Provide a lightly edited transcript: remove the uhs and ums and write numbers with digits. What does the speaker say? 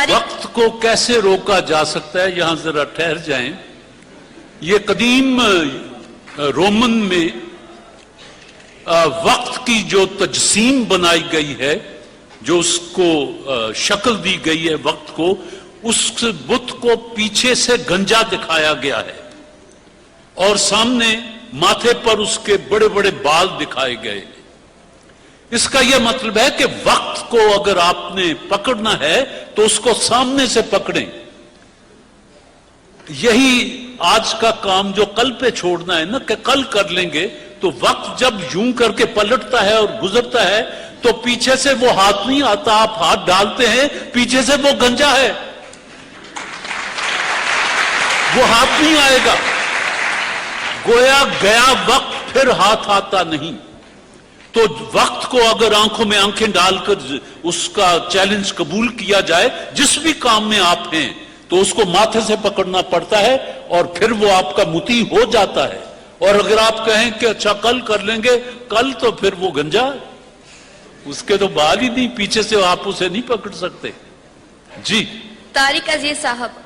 वक्त को कैसे रोका जा सकता है, यहां जरा ठहर जाएं। ये कदीम रोमन में वक्त की जो तजसीम बनाई गई है, जो उसको शक्ल दी गई है वक्त को, उस बुत को पीछे से गंजा दिखाया गया है और सामने माथे पर उसके बड़े बड़े बाल दिखाए गए हैं। इसका यह मतलब है कि वक्त को अगर आपने पकड़ना है तो उसको सामने से पकड़ें। यही आज का काम जो कल पे छोड़ना है ना, कि कल कर लेंगे, तो वक्त जब यूं करके पलटता है और गुजरता है तो पीछे से वो हाथ नहीं आता, आप हाथ डालते हैं, पीछे से वो गंजा है, वो हाथ नहीं आएगा। गोया गया वक्त, फिर हाथ आता नहीं। तो वक्त को अगर आंखों में आंखें डालकर उसका चैलेंज कबूल किया जाए, जिस भी काम में आप हैं, तो उसको माथे से पकड़ना पड़ता है और फिर वो आपका मुती हो जाता है। और अगर आप कहें कि अच्छा कल कर लेंगे, कल तो फिर वो गंजा, उसके तो बाल ही नहीं, पीछे से आप उसे नहीं पकड़ सकते। जी तारिक अजीज साहब,